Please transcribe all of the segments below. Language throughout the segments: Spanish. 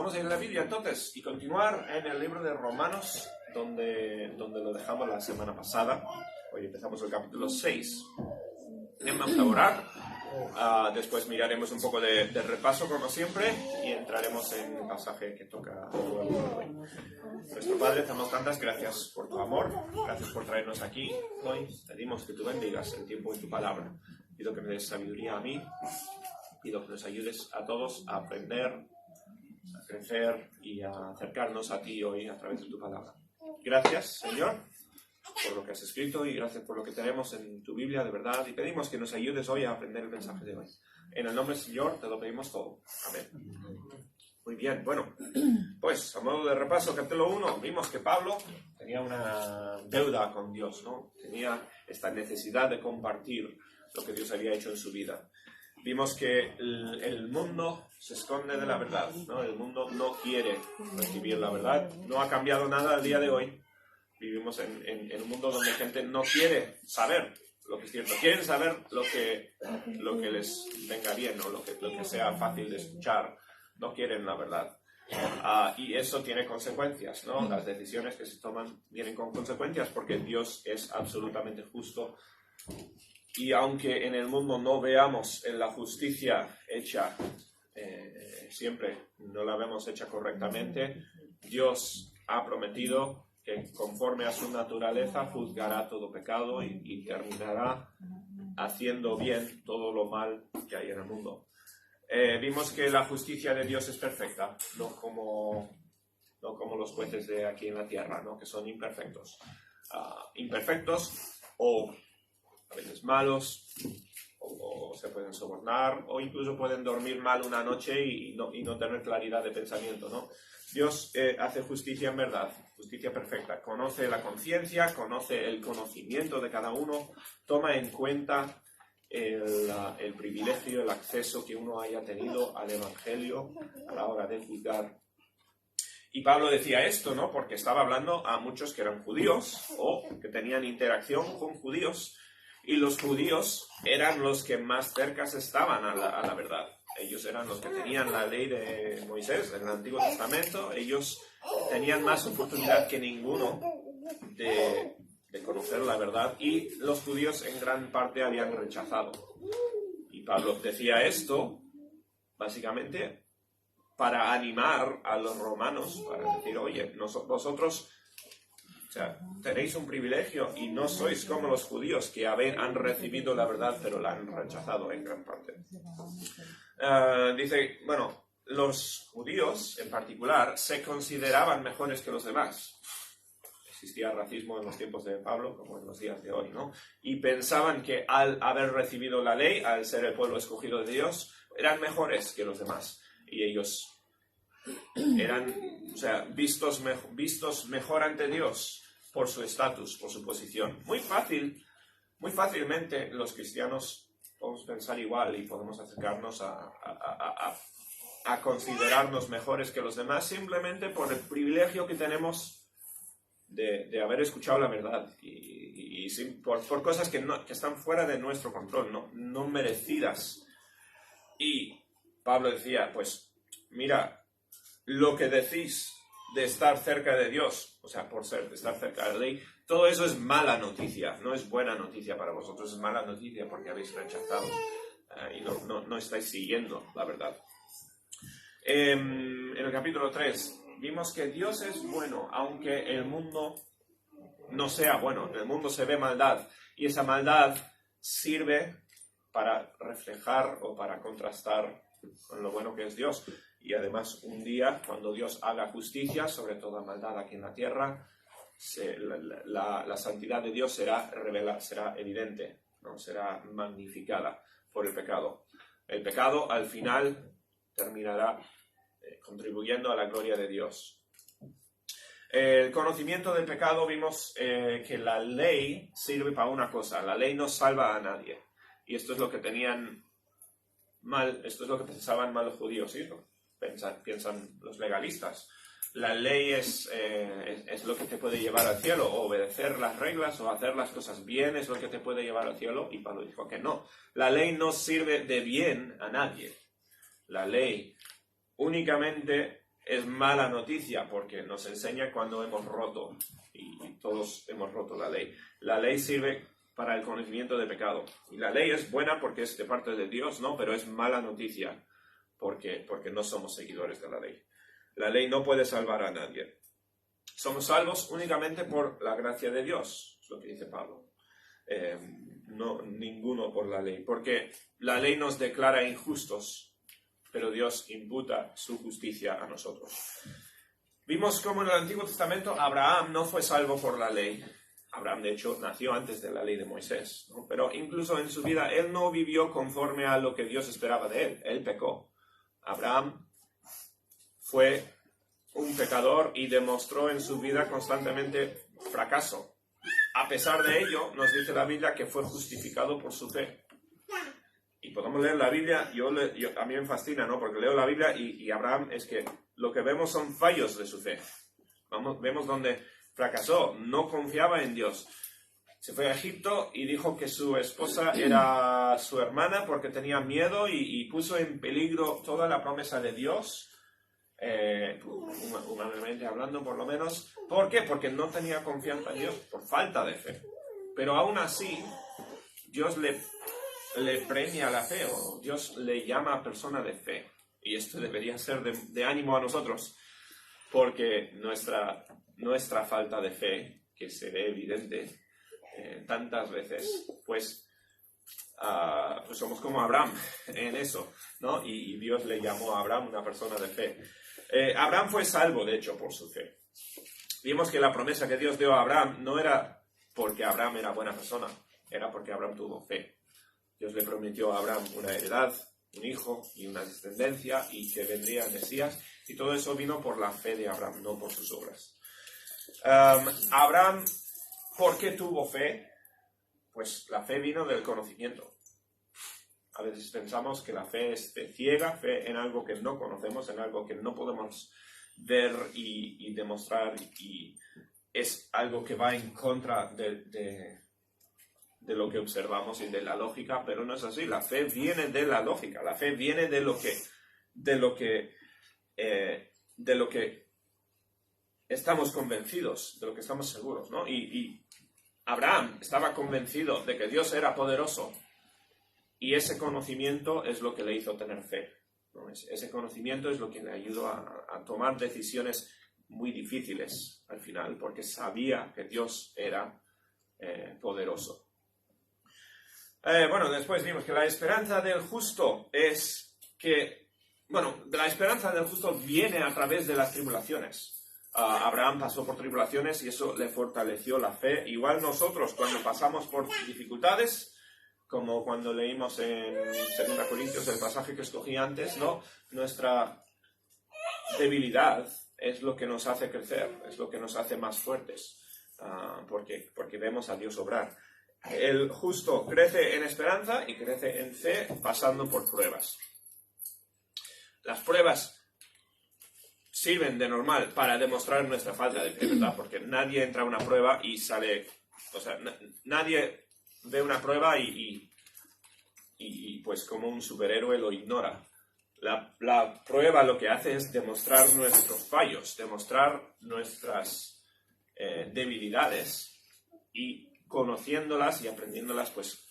Vamos a ir a la Biblia entonces y continuar en el libro de Romanos, donde lo dejamos la semana pasada. Hoy empezamos el capítulo 6. Vamos a orar, después miraremos un poco de repaso como siempre y entraremos en el pasaje que toca hoy. Nuestro Padre, te damos tantas gracias por tu amor, gracias por traernos aquí hoy. Pedimos que tú bendigas el tiempo en tu palabra. Pido que me des sabiduría a mí, pido que nos ayudes a todos a aprender, a crecer y a acercarnos a ti hoy a través de tu palabra. Gracias, Señor, por lo que has escrito y gracias por lo que tenemos en tu Biblia de verdad, y pedimos que nos ayudes hoy a aprender el mensaje de hoy. En el nombre del Señor te lo pedimos todo. Amén. Muy bien, bueno, pues a modo de repaso, capítulo 1, vimos que Pablo tenía una deuda con Dios, ¿no? Tenía esta necesidad de compartir lo que Dios había hecho en su vida. Vimos que el mundo se esconde de la verdad, ¿no? El mundo no quiere recibir la verdad. No ha cambiado nada al día de hoy. Vivimos en un mundo donde gente no quiere saber lo que es cierto. Quieren saber lo que les venga bien o lo que sea fácil de escuchar. No quieren la verdad. Y eso tiene consecuencias, ¿no? Las decisiones que se toman vienen con consecuencias porque Dios es absolutamente justo. Y aunque en el mundo no veamos la justicia hecha, siempre no la vemos hecha correctamente, Dios ha prometido que conforme a su naturaleza juzgará todo pecado y terminará haciendo bien todo lo mal que hay en el mundo. Vimos que la justicia de Dios es perfecta, no como los jueces de aquí en la tierra, ¿no? Que son imperfectos. Imperfectos o a veces malos, o se pueden sobornar, o incluso pueden dormir mal una noche y no tener claridad de pensamiento, ¿no? Dios hace justicia en verdad, justicia perfecta. Conoce la conciencia, conoce el conocimiento de cada uno, toma en cuenta el privilegio, el acceso que uno haya tenido al Evangelio a la hora de juzgar. Y Pablo decía esto, ¿no? Porque estaba hablando a muchos que eran judíos o que tenían interacción con judíos. Y los judíos eran los que más cerca estaban a la verdad. Ellos eran los que tenían la ley de Moisés, del Antiguo Testamento. Ellos tenían más oportunidad que ninguno de conocer la verdad. Y los judíos en gran parte habían rechazado. Y Pablo decía esto, básicamente, para animar a los romanos, para decir, oye, vosotros... O sea, tenéis un privilegio y no sois como los judíos que han recibido la verdad pero la han rechazado en gran parte. Dice, bueno, los judíos en particular se consideraban mejores que los demás. Existía racismo en los tiempos de Pablo como en los días de hoy, ¿no? Y pensaban que al haber recibido la ley, al ser el pueblo escogido de Dios, eran mejores que los demás. Y ellos eran, o sea, vistos mejor ante Dios por su estatus, por su posición. Muy fácilmente los cristianos podemos pensar igual y podemos acercarnos a considerarnos mejores que los demás simplemente por el privilegio que tenemos de haber escuchado la verdad y por cosas que están fuera de nuestro control, no merecidas. Y Pablo decía, pues, mira, lo que decís de estar cerca de Dios, o sea, de estar cerca de la ley, todo eso es mala noticia, no es buena noticia para vosotros, es mala noticia porque habéis rechazado y no estáis siguiendo la verdad. En el capítulo 3 vimos que Dios es bueno, aunque el mundo no sea bueno, en el mundo se ve maldad y esa maldad sirve para reflejar o para contrastar con lo bueno que es Dios. Y además, un día, cuando Dios haga justicia sobre toda maldad aquí en la tierra, la santidad de Dios será evidente, ¿no? Será magnificada por el pecado. El pecado, al final, terminará contribuyendo a la gloria de Dios. El conocimiento del pecado, vimos que la ley sirve para una cosa. La ley no salva a nadie. Y esto es lo que tenían mal, esto es lo que pensaban mal los judíos, ¿sí? Piensan los legalistas. La ley es lo que te puede llevar al cielo, o obedecer las reglas o hacer las cosas bien es lo que te puede llevar al cielo, y Pablo dijo que no. La ley no sirve de bien a nadie. La ley únicamente es mala noticia porque nos enseña cuando hemos roto, y todos hemos roto la ley. La ley sirve para el conocimiento de pecado. Y la ley es buena porque es de parte de Dios, ¿no? Pero es mala noticia porque no somos seguidores de la ley. La ley no puede salvar a nadie. Somos salvos únicamente por la gracia de Dios, es lo que dice Pablo. No, ninguno por la ley, porque la ley nos declara injustos, pero Dios imputa su justicia a nosotros. Vimos cómo en el Antiguo Testamento Abraham no fue salvo por la ley. Abraham, de hecho, nació antes de la ley de Moisés, ¿no? Pero incluso en su vida él no vivió conforme a lo que Dios esperaba de él. Él pecó. Abraham fue un pecador y demostró en su vida constantemente fracaso. A pesar de ello, nos dice la Biblia que fue justificado por su fe. Y podemos leer la Biblia, a mí me fascina, ¿no? Porque leo la Biblia y Abraham es que lo que vemos son fallos de su fe. Vemos donde fracasó, no confiaba en Dios. Se fue a Egipto y dijo que su esposa era su hermana porque tenía miedo y puso en peligro toda la promesa de Dios. Humanamente hablando, por lo menos. ¿Por qué? Porque no tenía confianza en Dios, por falta de fe. Pero aún así, Dios le premia la fe, o Dios le llama a persona de fe. Y esto debería ser de ánimo a nosotros, porque nuestra falta de fe, que se ve evidente tantas veces, pues somos como Abraham en eso, ¿no? Y Dios le llamó a Abraham una persona de fe. Abraham fue salvo, de hecho, por su fe. Vimos que la promesa que Dios dio a Abraham no era porque Abraham era buena persona, era porque Abraham tuvo fe. Dios le prometió a Abraham una heredad, un hijo y una descendencia, y que vendría el Mesías, y todo eso vino por la fe de Abraham, no por sus obras. Abraham, ¿por qué tuvo fe? Pues la fe vino del conocimiento. A veces pensamos que la fe es ciega, fe en algo que no conocemos, en algo que no podemos ver y demostrar, y es algo que va en contra de lo que observamos y de la lógica, pero no es así. La fe viene de la lógica, la fe viene de lo que estamos convencidos, de lo que estamos seguros, ¿no? Y Abraham estaba convencido de que Dios era poderoso, y ese conocimiento es lo que le hizo tener fe, ¿no? Ese conocimiento es lo que le ayudó a tomar decisiones muy difíciles al final, porque sabía que Dios era poderoso. Después vimos que la esperanza del justo la esperanza del justo viene a través de las tribulaciones. Abraham pasó por tribulaciones y eso le fortaleció la fe. Igual nosotros, cuando pasamos por dificultades, como cuando leímos en 2 Corintios, el pasaje que escogí antes, ¿no? Nuestra debilidad es lo que nos hace crecer, es lo que nos hace más fuertes, porque vemos a Dios obrar. El justo crece en esperanza y crece en fe pasando por pruebas. Las pruebas sirven de normal para demostrar nuestra falta de fe, ¿verdad? Porque nadie entra a una prueba y sale... O sea, nadie ve una prueba y pues como un superhéroe lo ignora. La prueba lo que hace es demostrar nuestros fallos, demostrar nuestras debilidades, y conociéndolas y aprendiéndolas, pues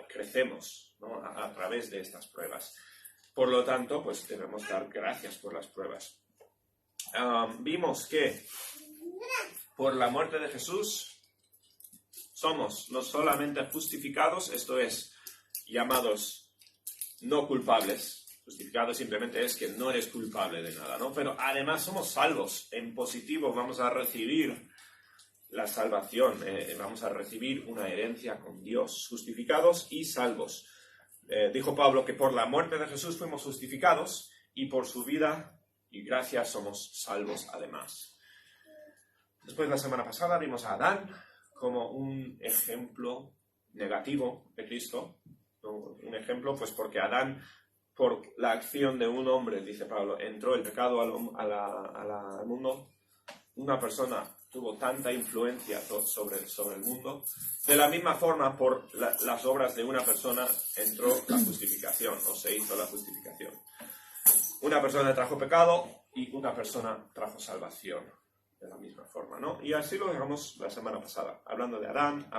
crecemos, ¿no? a través de estas pruebas. Por lo tanto, pues debemos dar gracias por las pruebas. Vimos que por la muerte de Jesús somos no solamente justificados, esto es, llamados no culpables. Justificado simplemente es que no eres culpable de nada, ¿no? Pero además somos salvos. En positivo vamos a recibir la salvación, vamos a recibir una herencia con Dios, justificados y salvos. Dijo Pablo que por la muerte de Jesús fuimos justificados y por su vida y gracia somos salvos además. Después, la semana pasada, vimos a Adán como un ejemplo negativo de Cristo, ¿no? Un ejemplo, pues porque Adán, por la acción de un hombre, dice Pablo, entró el pecado al mundo. Una persona tuvo tanta influencia sobre el mundo. De la misma forma, por las obras de una persona entró la justificación, o se hizo la justificación. Una persona trajo pecado, y una persona trajo salvación de la misma forma, ¿no? Y así lo dejamos la semana pasada, hablando de Adán,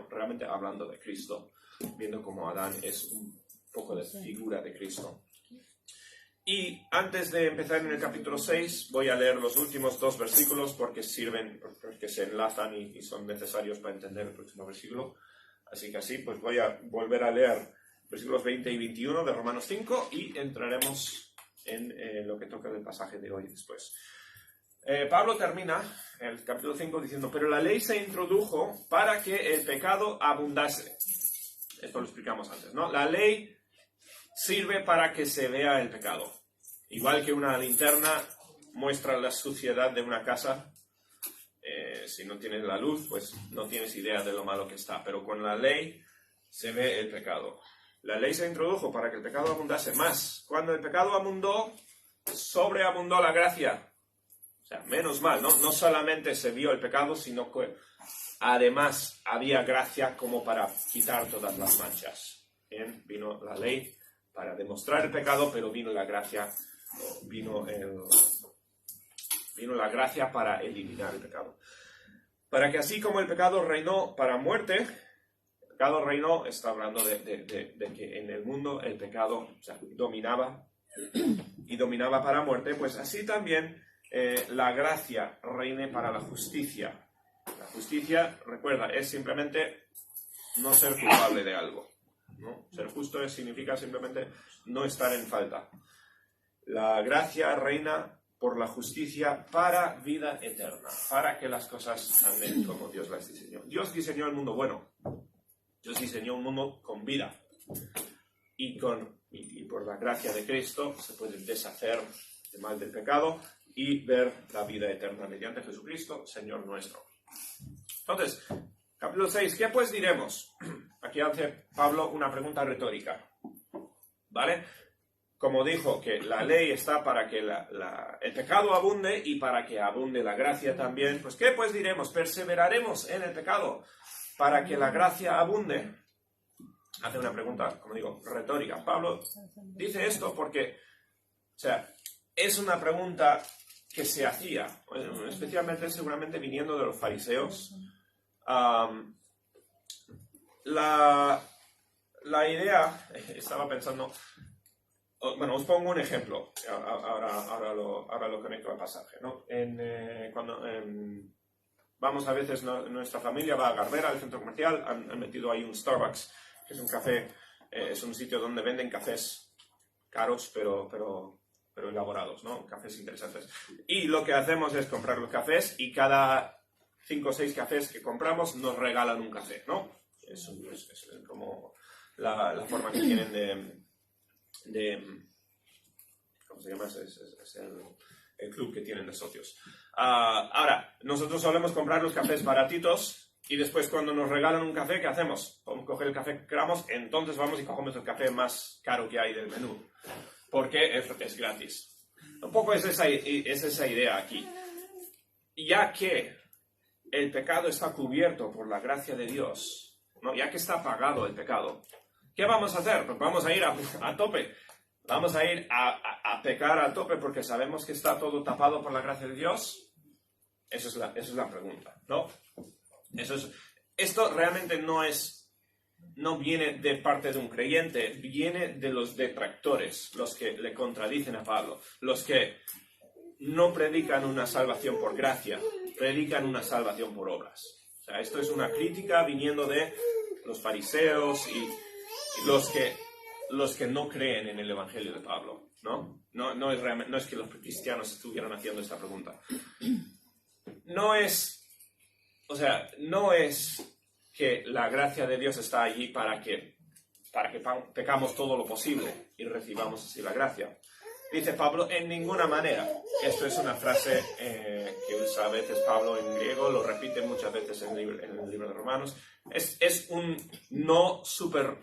realmente hablando de Cristo, viendo cómo Adán es un poco de figura de Cristo. Y antes de empezar en el capítulo 6, voy a leer los últimos 2 versículos porque se enlazan y son necesarios para entender el próximo versículo. Así que así, pues voy a volver a leer versículos 20 y 21 de Romanos 5 y entraremos en lo que toca del pasaje de hoy después. Pablo termina el capítulo 5 diciendo: pero la ley se introdujo para que el pecado abundase. Esto lo explicamos antes, ¿no? La ley sirve para que se vea el pecado. Igual que una linterna muestra la suciedad de una casa, si no tienes la luz, pues no tienes idea de lo malo que está. Pero con la ley se ve el pecado. La ley se introdujo para que el pecado abundase más. Cuando el pecado abundó, sobreabundó la gracia. O sea, menos mal, ¿no? No solamente se vio el pecado, sino que además había gracia como para quitar todas las manchas. Bien, vino la ley para demostrar el pecado, pero vino la gracia para eliminar el pecado. Para que así como el pecado reinó para muerte, el pecado reinó, está hablando de que en el mundo el pecado, o sea, dominaba para muerte, pues así también la gracia reine para la justicia. La justicia, recuerda, es simplemente no ser culpable de algo, ¿no? Ser justo significa simplemente no estar en falta. La gracia reina por la justicia para vida eterna, para que las cosas anden como Dios las diseñó. Dios diseñó el mundo bueno. Dios diseñó un mundo con vida. Y por la gracia de Cristo se puede deshacer el mal del pecado y ver la vida eterna mediante Jesucristo, Señor nuestro. Entonces, capítulo 6, ¿qué pues diremos? Aquí hace Pablo una pregunta retórica, ¿vale? Como dijo que la ley está para que el pecado abunde y para que abunde la gracia también, pues ¿qué pues diremos? ¿Perseveraremos en el pecado para que la gracia abunde? Hace una pregunta, como digo, retórica. Pablo dice esto porque, o sea, es una pregunta que se hacía, especialmente seguramente viniendo de los fariseos. La idea, estaba pensando, bueno, os pongo un ejemplo, ahora lo conecto al pasaje, ¿no? Cuando vamos a veces, nuestra familia va a Garbera, al centro comercial, han metido ahí un Starbucks, que es un café, es un sitio donde venden cafés caros, pero elaborados, ¿no? Cafés interesantes. Y lo que hacemos es comprar los cafés y cada 5 o 6 cafés que compramos nos regalan un café, ¿no? Es como la forma que tienen de ¿cómo se llama? Es el club que tienen de socios. Ahora, nosotros solemos comprar los cafés baratitos y después cuando nos regalan un café, ¿qué hacemos? Podemos coger el café que queramos, entonces vamos y cogemos el café más caro que hay del menú. Porque es gratis. Un poco es esa idea aquí. Ya que el pecado está cubierto por la gracia de Dios, ¿no? Ya que está pagado el pecado, ¿qué vamos a hacer? Pues vamos a ir a tope. Vamos a ir a pecar a tope porque sabemos que está todo tapado por la gracia de Dios. Esa es la pregunta, ¿no? Esto realmente no viene de parte de un creyente, viene de los detractores, los que le contradicen a Pablo, los que no predican una salvación por gracia, predican una salvación por obras. O sea, esto es una crítica viniendo de los fariseos y los que no creen en el Evangelio de Pablo, ¿no? No es que los cristianos estuvieran haciendo esta pregunta. No es que la gracia de Dios está allí para que pecamos todo lo posible y recibamos así la gracia. Dice Pablo, en ninguna manera. Esto es una frase que usa a veces Pablo en griego, lo repite muchas veces en el libro de Romanos. Es un no súper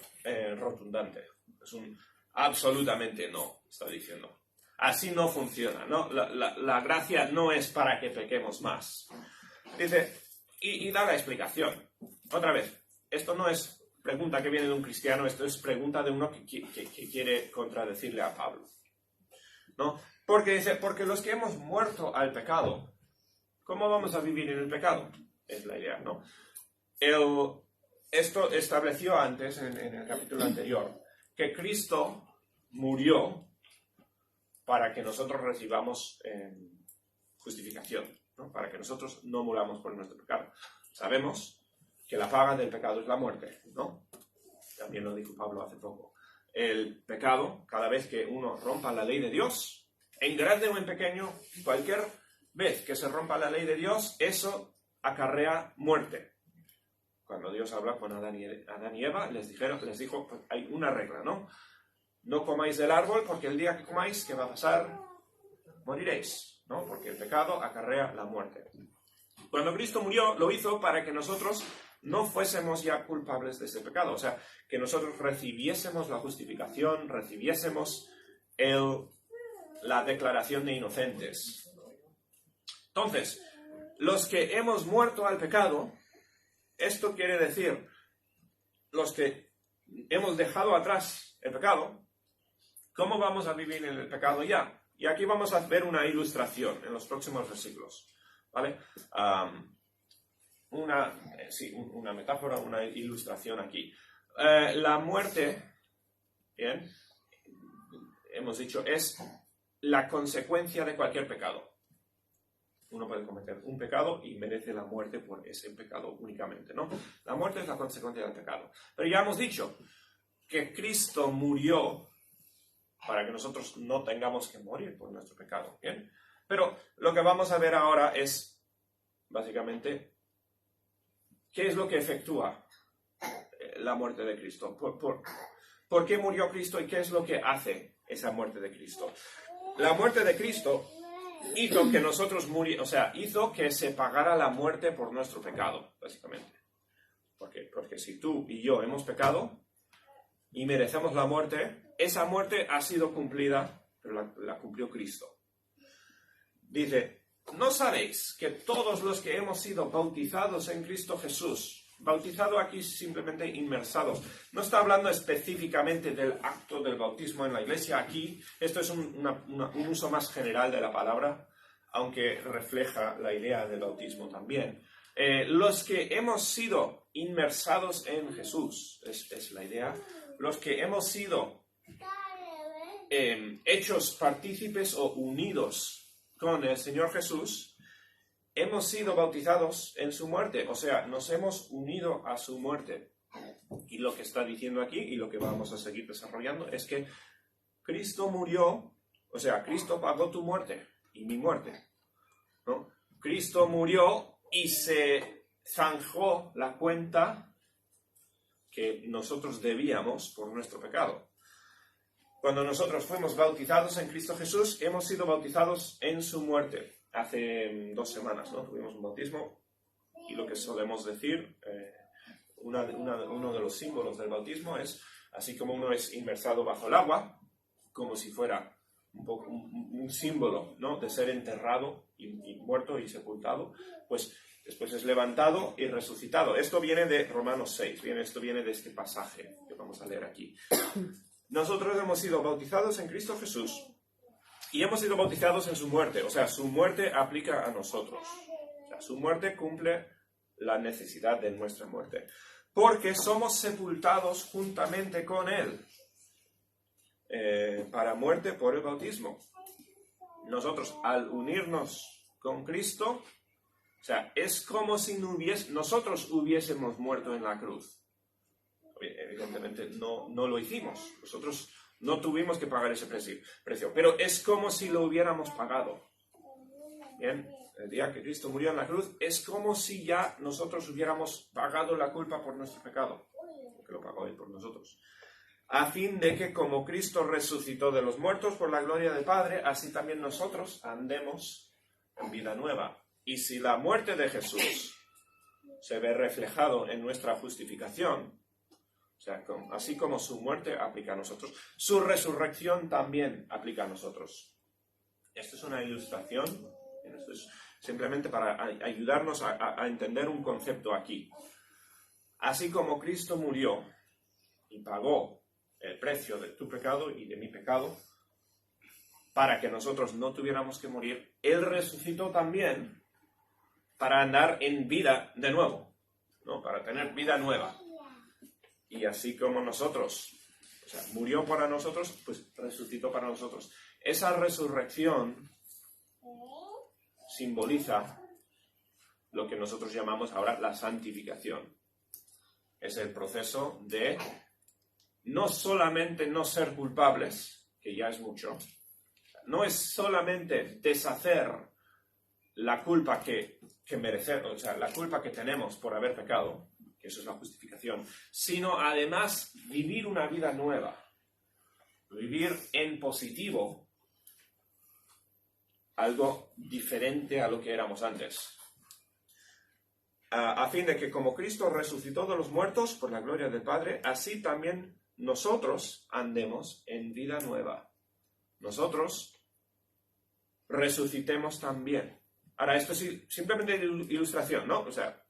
rotundante. Es un absolutamente no, está diciendo. Así no funciona, ¿no? La gracia no es para que pequemos más. Dice, y da la explicación. Otra vez, esto no es pregunta que viene de un cristiano, esto es pregunta de uno que quiere contradecirle a Pablo, ¿no? Porque dice, porque los que hemos muerto al pecado, ¿cómo vamos a vivir en el pecado? Es la idea, ¿no? Esto estableció antes, en el capítulo anterior, que Cristo murió para que nosotros recibamos justificación, ¿no? Para que nosotros no muramos por nuestro pecado. Sabemos que la paga del pecado es la muerte, ¿no? También lo dijo Pablo hace poco. El pecado, cada vez que uno rompa la ley de Dios, en grande o en pequeño, cualquier vez que se rompa la ley de Dios, eso acarrea muerte. Cuando Dios habla con Adán y Eva, les dijo, pues hay una regla, ¿no? No comáis del árbol porque el día que comáis, ¿qué va a pasar? Moriréis, ¿no? Porque el pecado acarrea la muerte. Cuando Cristo murió, lo hizo para que nosotros no fuésemos ya culpables de ese pecado. O sea, que nosotros recibiésemos la justificación, recibiésemos la declaración de inocentes. Entonces, los que hemos muerto al pecado, esto quiere decir, los que hemos dejado atrás el pecado, ¿cómo vamos a vivir en el pecado ya? Y aquí vamos a ver una ilustración en los próximos versículos, ¿vale? Una metáfora, una ilustración aquí. La muerte, bien, hemos dicho, es la consecuencia de cualquier pecado. Uno puede cometer un pecado y merece la muerte por ese pecado únicamente, ¿no? La muerte es la consecuencia del pecado. Pero ya hemos dicho que Cristo murió para que nosotros no tengamos que morir por nuestro pecado, ¿bien? Pero lo que vamos a ver ahora es, básicamente, ¿qué es lo que efectúa la muerte de Cristo? ¿Por qué murió Cristo y qué es lo que hace esa muerte de Cristo? La muerte de Cristo hizo que nosotros hizo que se pagara la muerte por nuestro pecado, básicamente. Porque si tú y yo hemos pecado y merecemos la muerte, esa muerte ha sido cumplida, pero la cumplió Cristo. Dice, ¿no sabéis que todos los que hemos sido bautizados en Cristo Jesús, bautizado aquí simplemente inmersados, no está hablando específicamente del acto del bautismo en la iglesia aquí, esto es un uso más general de la palabra, aunque refleja la idea del bautismo también. Los que hemos sido inmersados en Jesús, es la idea, los que hemos sido hechos partícipes o unidos con el Señor Jesús, hemos sido bautizados en su muerte, o sea, nos hemos unido a su muerte. Y lo que está diciendo aquí, y lo que vamos a seguir desarrollando, es que Cristo murió, o sea, Cristo pagó tu muerte y mi muerte, ¿no? Cristo murió y se zanjó la cuenta que nosotros debíamos por nuestro pecado. Cuando nosotros fuimos bautizados en Cristo Jesús, hemos sido bautizados en su muerte. Hace 2 semanas, ¿no? Tuvimos un bautismo y lo que solemos decir, uno de los símbolos del bautismo es, así como uno es inmersado bajo el agua, como si fuera un símbolo, ¿no? De ser enterrado y muerto y sepultado, pues después es levantado y resucitado. Esto viene de Romanos 6, esto viene de este pasaje que vamos a leer aquí. Nosotros hemos sido bautizados en Cristo Jesús y hemos sido bautizados en su muerte. O sea, su muerte aplica a nosotros. O sea, su muerte cumple la necesidad de nuestra muerte. Porque somos sepultados juntamente con Él para muerte por el bautismo. Nosotros, al unirnos con Cristo, o sea, es como si nosotros hubiésemos muerto en la cruz. Evidentemente no lo hicimos. Nosotros no tuvimos que pagar ese precio, pero es como si lo hubiéramos pagado. Bien, el día que Cristo murió en la cruz, es como si ya nosotros hubiéramos pagado la culpa por nuestro pecado, porque lo pagó Él por nosotros. A fin de que como Cristo resucitó de los muertos por la gloria del Padre, así también nosotros andemos en vida nueva. Y si la muerte de Jesús se ve reflejado en nuestra justificación, o sea, así como su muerte aplica a nosotros, su resurrección también aplica a nosotros. Esto es una ilustración, esto es simplemente para ayudarnos a entender un concepto aquí. Así como Cristo murió y pagó el precio de tu pecado y de mi pecado, para que nosotros no tuviéramos que morir, Él resucitó también para andar en vida de nuevo, ¿no? Para tener vida nueva. Y así como nosotros, o sea, murió para nosotros, pues resucitó para nosotros. Esa resurrección simboliza lo que nosotros llamamos ahora la santificación. Es el proceso de no solamente no ser culpables, que ya es mucho, no es solamente deshacer la culpa que merecemos, o sea, la culpa que tenemos por haber pecado, que eso es la justificación, sino además vivir una vida nueva, vivir en positivo, algo diferente a lo que éramos antes. A fin de que como Cristo resucitó de los muertos por la gloria del Padre, así también nosotros andemos en vida nueva. Nosotros resucitemos también. Ahora, esto es simplemente ilustración, ¿no? O sea,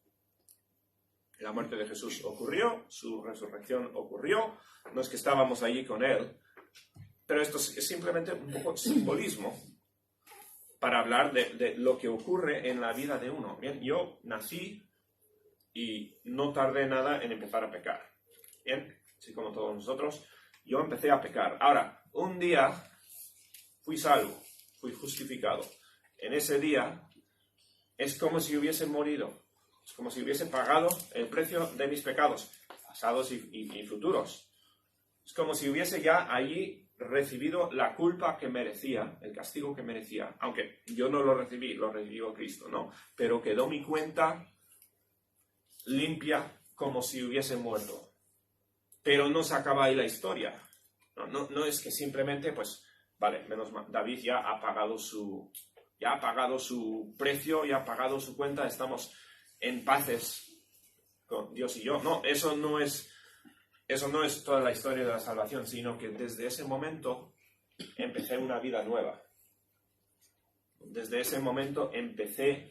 la muerte de Jesús ocurrió, su resurrección ocurrió, no es que estábamos allí con Él, pero esto es simplemente un poco simbolismo para hablar de lo que ocurre en la vida de uno. Bien, yo nací y no tardé nada en empezar a pecar. Bien, así como todos nosotros, yo empecé a pecar. Ahora, un día fui salvo, fui justificado. En ese día es como si hubiese morido, es como si hubiese pagado el precio de mis pecados, pasados y futuros. Es como si hubiese ya allí recibido la culpa que merecía, el castigo que merecía, aunque yo no lo recibió Cristo, ¿no? Pero quedó mi cuenta limpia como si hubiese muerto. Pero no se acaba ahí la historia. No es que simplemente, pues, vale, menos mal, David ya ha pagado su precio, ya ha pagado su cuenta, estamos en paces con Dios y yo. No, eso no es toda la historia de la salvación, sino que desde ese momento empecé una vida nueva. Desde ese momento empecé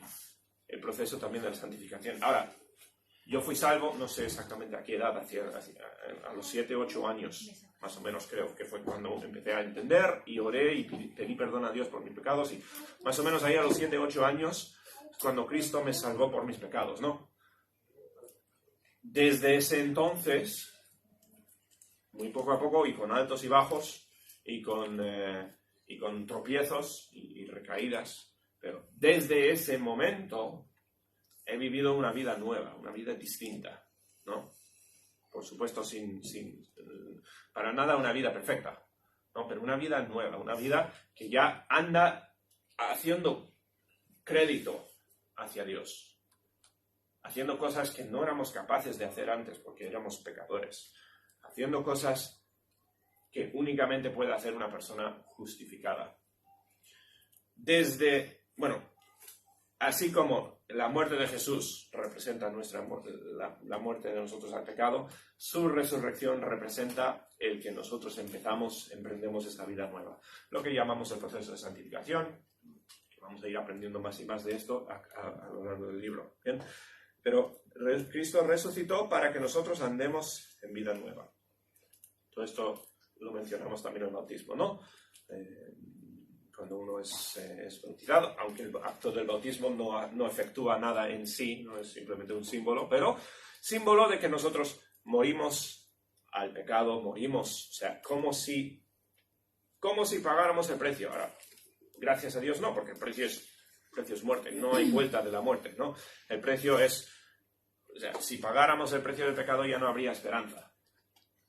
el proceso también de la santificación. Ahora, yo fui salvo, no sé exactamente a qué edad, a los 7, 8 años, más o menos creo que fue cuando empecé a entender y oré y pedí perdón a Dios por mis pecados. Y más o menos ahí a los 7, 8 años, cuando Cristo me salvó por mis pecados, ¿no? Desde ese entonces, muy poco a poco y con altos y bajos y con tropiezos y recaídas, pero desde ese momento he vivido una vida nueva, una vida distinta, ¿no? Por supuesto, sin para nada una vida perfecta, ¿no? Pero una vida nueva, una vida que ya anda haciendo crédito hacia Dios, haciendo cosas que no éramos capaces de hacer antes porque éramos pecadores, haciendo cosas que únicamente puede hacer una persona justificada. Así como la muerte de Jesús representa nuestra muerte, la muerte de nosotros al pecado, su resurrección representa el que nosotros emprendemos esta vida nueva. Lo que llamamos el proceso de santificación. Vamos a ir aprendiendo más y más de esto a lo largo del libro. ¿Bien? Pero Cristo resucitó para que nosotros andemos en vida nueva. Todo esto lo mencionamos también en el bautismo, ¿no? Cuando uno es bautizado, aunque el acto del bautismo no efectúa nada en sí, no es simplemente un símbolo, pero símbolo de que nosotros morimos al pecado, morimos, o sea, como si pagáramos el precio. Ahora, gracias a Dios no, porque el precio es muerte, no hay vuelta de la muerte, ¿no? El precio es, o sea, si pagáramos el precio del pecado ya no habría esperanza,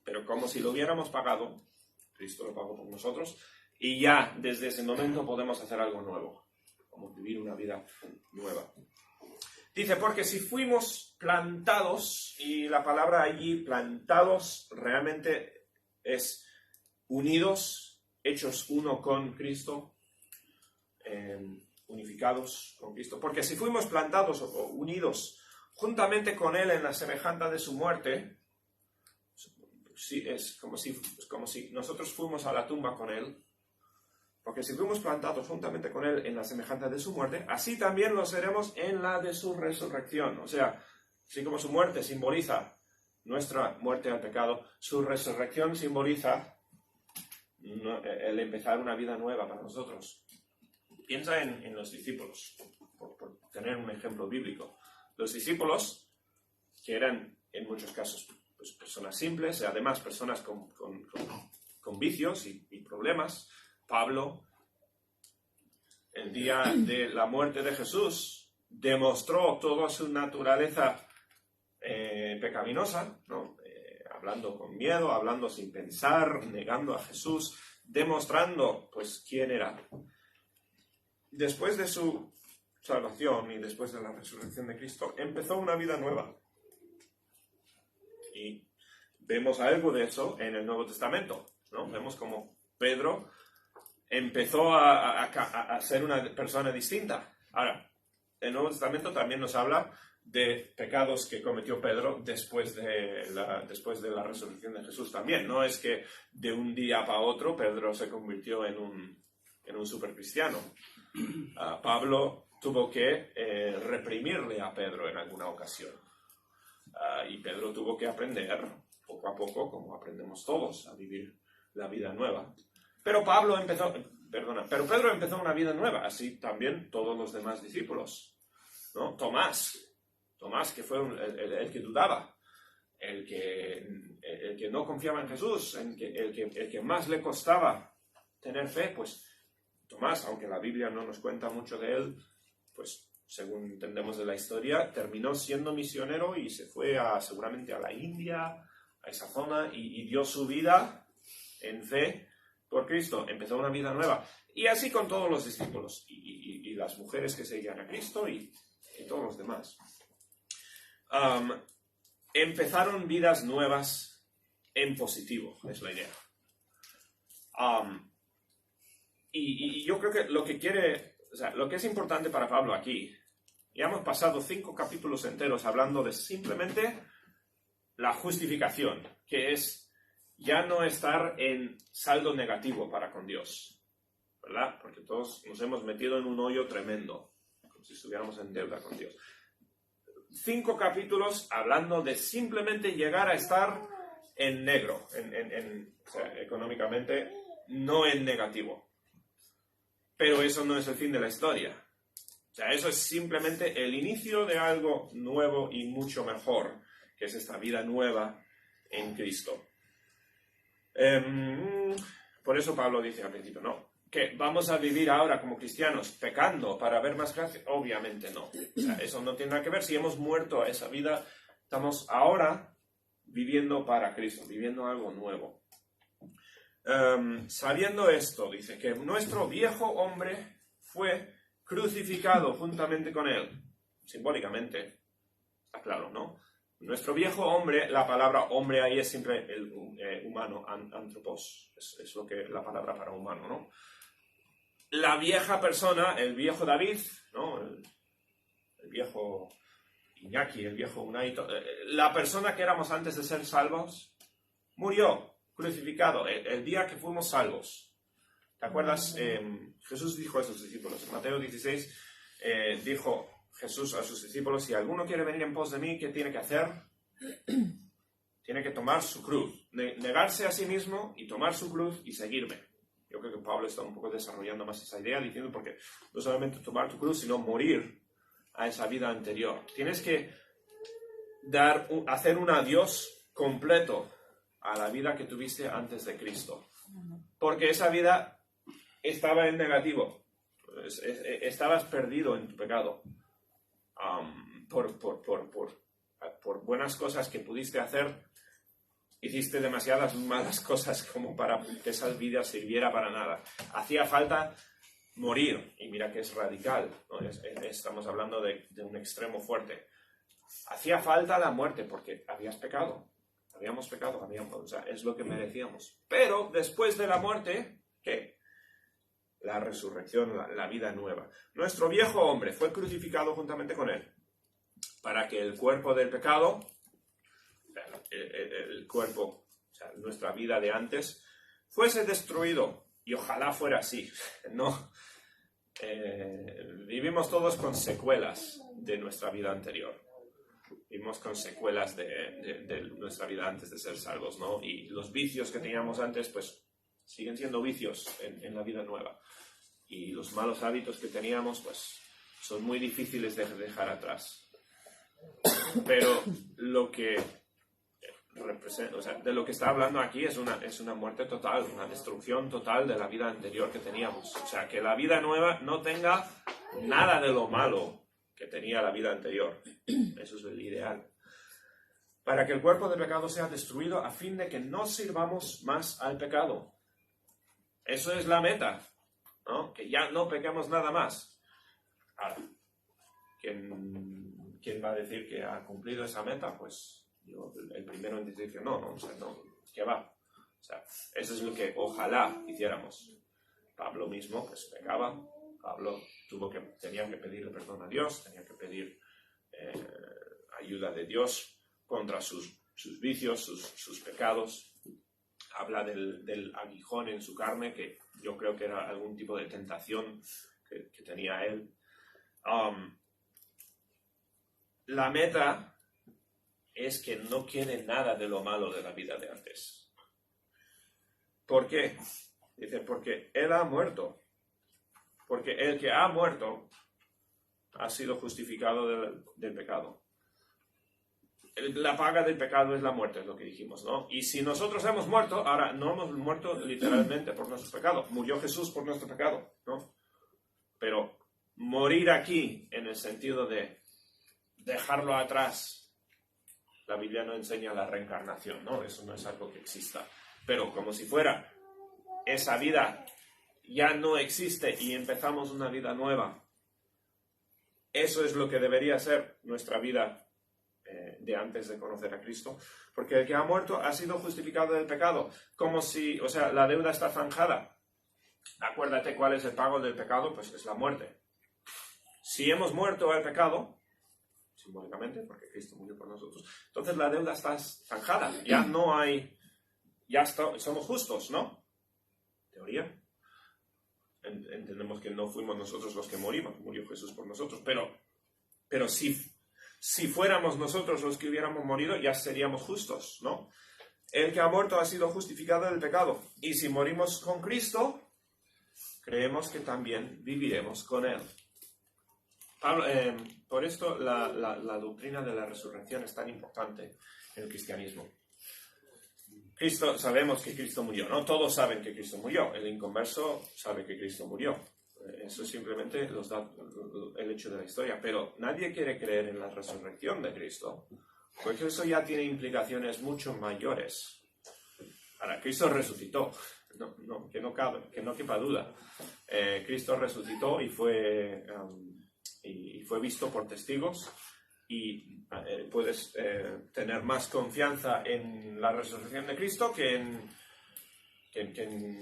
pero como si lo hubiéramos pagado, Cristo lo pagó por nosotros, y ya desde ese momento podemos hacer algo nuevo, como vivir una vida nueva. Dice, porque si fuimos plantados, y la palabra allí, plantados, realmente es unidos, hechos uno con Cristo, unificados con Cristo. Porque si fuimos plantados o unidos juntamente con Él en la semejanza de su muerte, es como si nosotros fuimos a la tumba con Él. Porque si fuimos plantados juntamente con Él en la semejanza de su muerte, así también lo seremos en la de su resurrección. O sea, así como su muerte simboliza nuestra muerte al pecado, su resurrección simboliza el empezar una vida nueva para nosotros. Piensa en los discípulos, por tener un ejemplo bíblico. Los discípulos, que eran en muchos casos pues, personas simples, y además personas con vicios y problemas. Pablo, el día de la muerte de Jesús, demostró toda su naturaleza pecaminosa, ¿no? Hablando con miedo, hablando sin pensar, negando a Jesús, demostrando pues quién era. Después de su salvación y después de la resurrección de Cristo, empezó una vida nueva. Y vemos algo de eso en el Nuevo Testamento, ¿no? Vemos como Pedro empezó a ser una persona distinta. Ahora, el Nuevo Testamento también nos habla de pecados que cometió Pedro después de la resurrección de Jesús también. No es que de un día para otro Pedro se convirtió en un supercristiano. Pablo tuvo que reprimirle a Pedro en alguna ocasión. Y Pedro tuvo que aprender poco a poco, como aprendemos todos, a vivir la vida nueva. Pero Pedro empezó una vida nueva, así también todos los demás discípulos, ¿no? Tomás, que fue el que dudaba, el que no confiaba en Jesús, el que más le costaba tener fe, pues Tomás, aunque la Biblia no nos cuenta mucho de él, pues según entendemos de la historia, terminó siendo misionero y se fue seguramente a la India, a esa zona, y dio su vida en fe por Cristo. Empezó una vida nueva. Y así con todos los discípulos, y las mujeres que seguían a Cristo, y todos los demás. Empezaron vidas nuevas en positivo, es la idea. Y yo creo que lo que es importante para Pablo aquí, ya hemos pasado 5 capítulos enteros hablando de simplemente la justificación, que es ya no estar en saldo negativo para con Dios, ¿verdad? Porque todos nos hemos metido en un hoyo tremendo, como si estuviéramos en deuda con Dios. 5 capítulos hablando de simplemente llegar a estar en negro, económicamente, no en negativo. Pero eso no es el fin de la historia. O sea, eso es simplemente el inicio de algo nuevo y mucho mejor, que es esta vida nueva en Cristo. Por eso Pablo dice al principio, no, que vamos a vivir ahora como cristianos pecando para ver más gracia. Obviamente no. O sea, eso no tiene nada que ver. Si hemos muerto a esa vida, estamos ahora viviendo para Cristo, viviendo algo nuevo. Sabiendo esto, dice que nuestro viejo hombre fue crucificado juntamente con él. Simbólicamente, está claro, ¿no? Nuestro viejo hombre, la palabra hombre ahí es siempre el humano, anthropos, es lo que la palabra para humano, ¿no? La vieja persona, el viejo David, ¿no? El viejo Iñaki, el viejo Unai, la persona que éramos antes de ser salvos, murió, crucificado, el día que fuimos salvos. ¿Te acuerdas? Jesús dijo a sus discípulos, en Mateo 16, dijo Jesús a sus discípulos, si alguno quiere venir en pos de mí, ¿qué tiene que hacer? Tiene que tomar su cruz, negarse a sí mismo y tomar su cruz y seguirme. Yo creo que Pablo está un poco desarrollando más esa idea, diciendo porque no solamente tomar tu cruz, sino morir a esa vida anterior. Tienes que hacer un adiós completo a la vida que tuviste antes de Cristo. Porque esa vida estaba en negativo. Estabas perdido en tu pecado. Por buenas cosas que pudiste hacer, hiciste demasiadas malas cosas como para que esa vida sirviera para nada. Hacía falta morir, y mira que es radical, ¿no? Estamos hablando de un extremo fuerte. Hacía falta la muerte porque habíamos pecado, o sea, es lo que merecíamos. Pero después de la muerte, ¿qué? La resurrección, la vida nueva. Nuestro viejo hombre fue crucificado juntamente con él, para que el cuerpo del pecado, el cuerpo, o sea, nuestra vida de antes, fuese destruido. Y ojalá fuera así, ¿no? Vivimos todos con secuelas de nuestra vida anterior. Vivimos con secuelas de nuestra vida antes de ser salvos, ¿no? Y los vicios que teníamos antes, pues, siguen siendo vicios en la vida nueva. Y los malos hábitos que teníamos, pues, son muy difíciles de dejar atrás. Pero lo que representa, o sea, de lo que está hablando aquí es una muerte total, una destrucción total de la vida anterior que teníamos. O sea, que la vida nueva no tenga nada de lo malo que tenía la vida anterior. Eso es el ideal. Para que el cuerpo del pecado sea destruido a fin de que no sirvamos más al pecado. Eso es la meta, ¿no? Que ya no pequemos nada más. Ahora, ¿quién va a decir que ha cumplido esa meta? Pues yo, el primero en decir que no, o sea, no, ¿qué va? O sea, eso es lo que ojalá hiciéramos. Pablo mismo, pues pecaba. Pablo tenía que pedirle perdón a Dios, tenía que pedir ayuda de Dios contra sus vicios, sus pecados. Habla del aguijón en su carne, que yo creo que era algún tipo de tentación que tenía él. La meta es que no quede nada de lo malo de la vida de antes. ¿Por qué? Dice, porque él ha muerto. Porque el que ha muerto ha sido justificado del pecado. La paga del pecado es la muerte, es lo que dijimos, ¿no? Y si nosotros hemos muerto, ahora no hemos muerto literalmente por nuestro pecado. Murió Jesús por nuestro pecado, ¿no? Pero morir aquí, en el sentido de dejarlo atrás, la Biblia no enseña la reencarnación, ¿no? Eso no es algo que exista. Pero como si fuera esa vida ya no existe y empezamos una vida nueva. Eso es lo que debería ser nuestra vida de antes de conocer a Cristo, porque el que ha muerto ha sido justificado del pecado, como si, o sea, la deuda está zanjada. Acuérdate cuál es el pago del pecado, pues es la muerte. Si hemos muerto al pecado, simbólicamente, porque Cristo murió por nosotros, entonces la deuda está zanjada, ya no hay, somos justos, ¿no? Teoría. Entendemos que no fuimos nosotros los que morimos, murió Jesús por nosotros, pero si fuéramos nosotros los que hubiéramos morido, ya seríamos justos, ¿no? El que ha muerto ha sido justificado del pecado. Y si morimos con Cristo, creemos que también viviremos con Él. Pablo, por esto la doctrina de la resurrección es tan importante en el cristianismo. Sabemos que Cristo murió, ¿no? Todos saben que Cristo murió. El inconverso sabe que Cristo murió. Eso es simplemente el hecho de la historia. Pero nadie quiere creer en la resurrección de Cristo, porque eso ya tiene implicaciones mucho mayores. Ahora, Cristo resucitó, que no quepa duda. Cristo resucitó y fue visto por testigos, y puedes tener más confianza en la resurrección de Cristo que en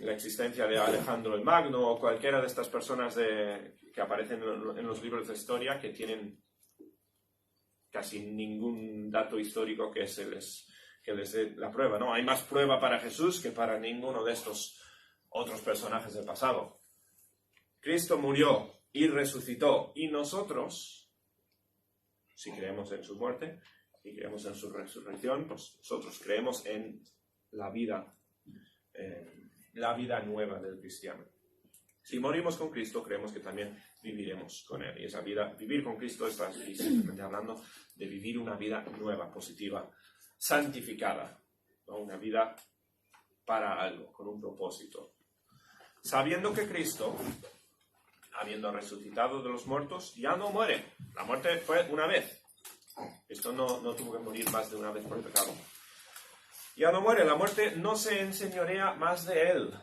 la existencia de Alejandro el Magno o cualquiera de estas personas que aparecen en los libros de historia, que tienen casi ningún dato histórico que les dé la prueba, ¿no? Hay más prueba para Jesús que para ninguno de estos otros personajes del pasado. Cristo murió y resucitó, y nosotros, si creemos en su muerte y creemos en su resurrección, pues nosotros creemos en la vida nueva del cristiano. Si morimos con Cristo, creemos que también viviremos con Él. Y esa vida, vivir con Cristo, está simplemente hablando de vivir una vida nueva, positiva, santificada, ¿no? Una vida para algo, con un propósito. Sabiendo que Cristo, habiendo resucitado de los muertos, ya no muere. La muerte fue una vez. Cristo no tuvo que morir más de una vez por el pecado. Ya no muere. La muerte no se enseñorea más de Él.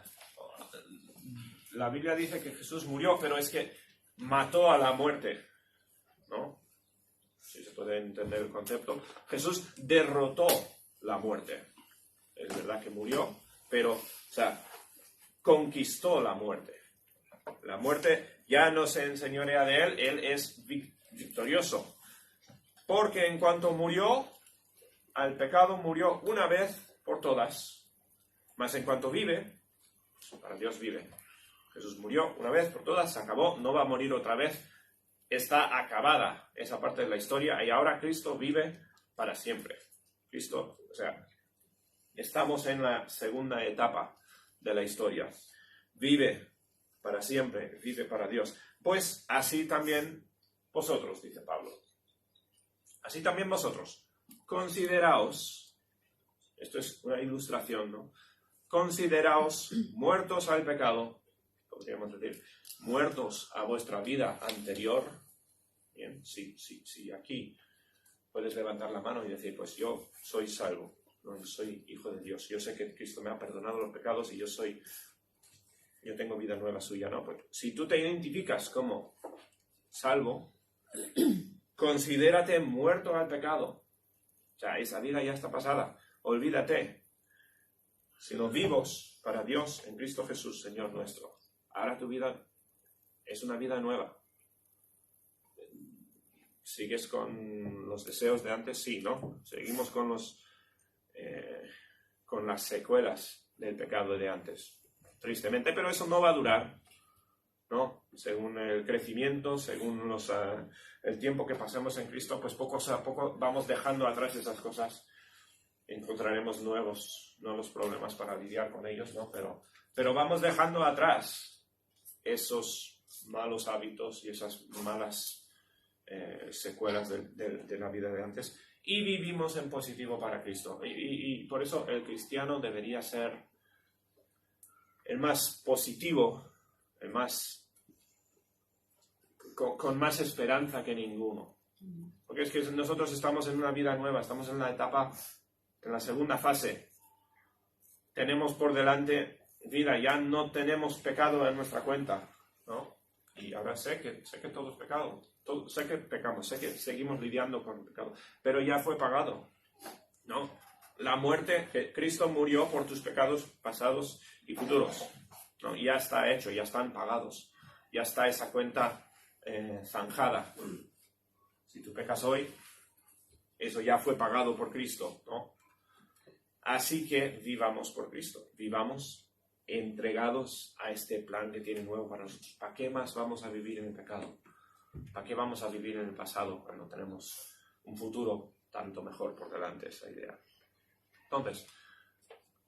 La Biblia dice que Jesús murió, pero es que mató a la muerte, ¿no? Si se puede entender el concepto. Jesús derrotó la muerte. Es verdad que murió, pero, conquistó la muerte. La muerte ya no se enseñorea de Él, Él es victorioso. Porque en cuanto murió, al pecado murió una vez por todas. Mas en cuanto vive, para Dios vive. Jesús murió una vez por todas, se acabó, no va a morir otra vez. Está acabada esa parte de la historia, y ahora Cristo vive para siempre. Cristo, estamos en la segunda etapa de la historia. Vive para siempre, vive para Dios. Pues así también vosotros, dice Pablo. Así también vosotros. Consideraos, esto es una ilustración, ¿no? Consideraos muertos al pecado, podríamos decir, muertos a vuestra vida anterior. Bien, sí, aquí puedes levantar la mano y decir, pues yo soy salvo, no soy hijo de Dios. Yo sé que Cristo me ha perdonado los pecados y yo tengo vida nueva suya, ¿no? Pues si tú te identificas como salvo, considérate muerto al pecado. O sea, esa vida ya está pasada. Olvídate. Sino vivos para Dios en Cristo Jesús, Señor nuestro. Ahora tu vida es una vida nueva. ¿Sigues con los deseos de antes? Sí, ¿no? Seguimos con las secuelas del pecado de antes. Tristemente, pero eso no va a durar, ¿no? Según el crecimiento, según el tiempo que pasemos en Cristo, pues poco a poco vamos dejando atrás esas cosas. Encontraremos nuevos problemas para lidiar con ellos, ¿no? Pero vamos dejando atrás esos malos hábitos y esas malas secuelas de la vida de antes y vivimos en positivo para Cristo. Y por eso el cristiano debería ser el más positivo, el más con más esperanza que ninguno. Porque es que nosotros estamos en una vida nueva, estamos en una etapa, en la segunda fase. Tenemos por delante vida, ya no tenemos pecado en nuestra cuenta, ¿no? Y ahora sé que todo es pecado, sé que pecamos, sé que seguimos lidiando con el pecado, pero ya fue pagado, ¿no? La muerte, que Cristo murió por tus pecados pasados y futuros, ¿no? Ya está hecho, ya están pagados, ya está esa cuenta zanjada. Si tú pecas hoy, eso ya fue pagado por Cristo, ¿no? Así que vivamos por Cristo, vivamos entregados a este plan que tiene nuevo para nosotros. ¿Para qué más vamos a vivir en el pecado? ¿Para qué vamos a vivir en el pasado cuando tenemos un futuro tanto mejor por delante? Esa idea. Entonces,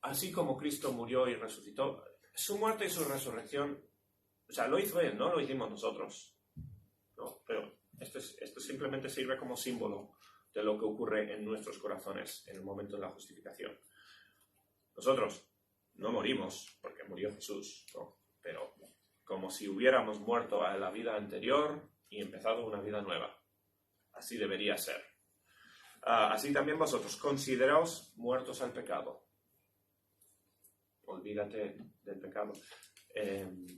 así como Cristo murió y resucitó, su muerte y su resurrección, o sea, lo hizo Él, no lo hicimos nosotros, ¿no? Pero esto simplemente sirve como símbolo de lo que ocurre en nuestros corazones en el momento de la justificación. Nosotros no morimos porque murió Jesús, ¿no? Pero como si hubiéramos muerto a la vida anterior y empezado una vida nueva. Así debería ser. Así también vosotros, consideraos muertos al pecado. Olvídate del pecado.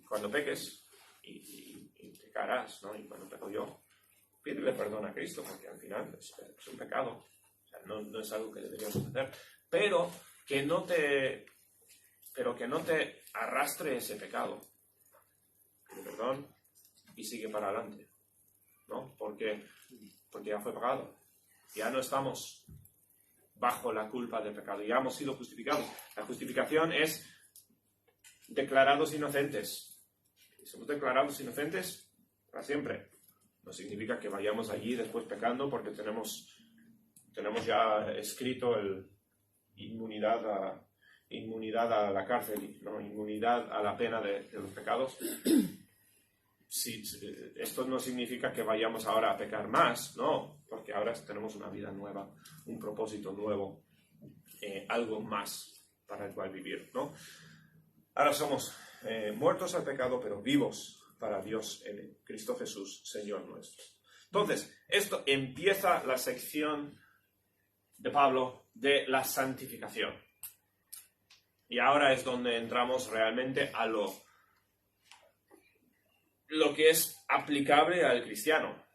Cuando peques, y pecarás, ¿no? Y cuando peco yo, pídele perdón a Cristo, porque al final es un pecado. O sea, no es algo que deberíamos hacer. Pero que no te arrastre ese pecado. Pide perdón y sigue para adelante, ¿no? Porque ya fue pagado. Ya no estamos bajo la culpa del pecado. Ya hemos sido justificados. La justificación es declarados inocentes. Y somos declarados inocentes para siempre. No significa que vayamos allí después pecando porque tenemos ya escrito inmunidad a la cárcel, ¿no? Inmunidad a la pena de los pecados. Sí, esto no significa que vayamos ahora a pecar más, no, porque ahora tenemos una vida nueva, un propósito nuevo, algo más para el cual vivir, ¿no? Ahora somos muertos al pecado, pero vivos para Dios en Cristo Jesús, Señor nuestro. Entonces, esto empieza la sección de Pablo de la santificación. Y ahora es donde entramos realmente a lo que es aplicable al cristiano.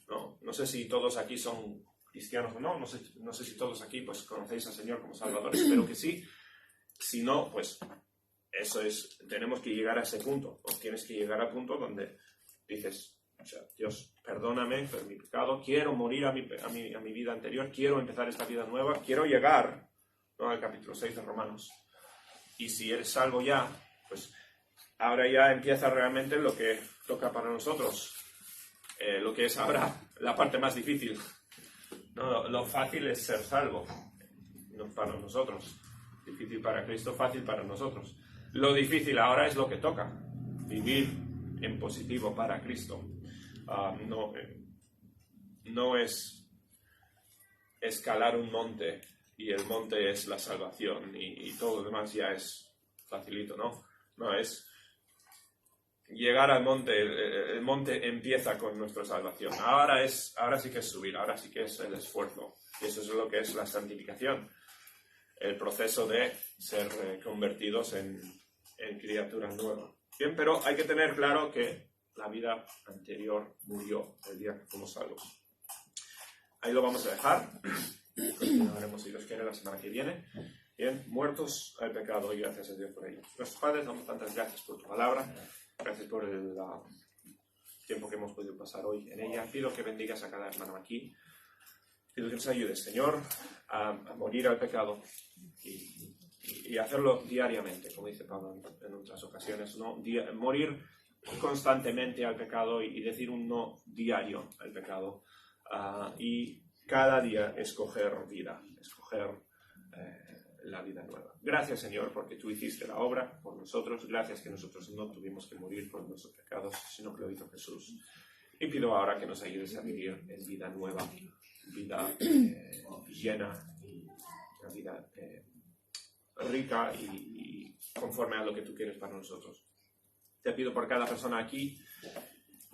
No sé si todos aquí son cristianos o no sé si todos aquí pues conocéis al Señor como Salvador, espero que sí. Si no, pues eso es, tenemos que llegar a ese punto, ¿no? Tienes que llegar al punto donde dices, o sea, Dios, perdóname por mi pecado, quiero morir a mi vida anterior, quiero empezar esta vida nueva, quiero llegar, ¿no?, al capítulo 6 de Romanos. Y si eres salvo ya, pues ahora ya empieza realmente lo que toca para nosotros, lo que es ahora la parte más difícil. No, lo fácil es ser salvo, no para nosotros. Difícil para Cristo, fácil para nosotros. Lo difícil ahora es lo que toca, vivir en positivo para Cristo. No es escalar un monte y el monte es la salvación y todo lo demás ya es facilito, ¿no? No, es llegar al monte, el monte empieza con nuestra salvación. Ahora sí que es subir, ahora sí que es el esfuerzo. Y eso es lo que es la santificación, el proceso de ser convertidos en criaturas nuevas. Bien, pero hay que tener claro que la vida anterior murió el día que fuimos salvos. Ahí lo vamos a dejar. Continuaremos, si Dios quiere, la semana que viene. Bien, muertos al pecado y gracias a Dios por ello. Nuestros padres, damos tantas gracias por tu palabra. Gracias por el tiempo que hemos podido pasar hoy en ella. Pido que bendigas a cada hermano aquí. Pido que nos ayudes, Señor, a morir al pecado y hacerlo diariamente, como dice Pablo en otras ocasiones, ¿no? Morir constantemente al pecado y decir un no diario al pecado. Y cada día escoger vida, escoger la vida nueva. Gracias, Señor, porque tú hiciste la obra por nosotros. Gracias que nosotros no tuvimos que morir por nuestros pecados, sino que lo hizo Jesús. Y pido ahora que nos ayudes a vivir en vida nueva, vida llena, una vida rica y conforme a lo que tú quieres para nosotros. Te pido por cada persona aquí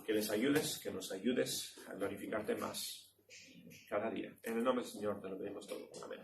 que les ayudes, que nos ayudes a glorificarte más cada día. En el nombre del Señor te lo pedimos todo. Amén.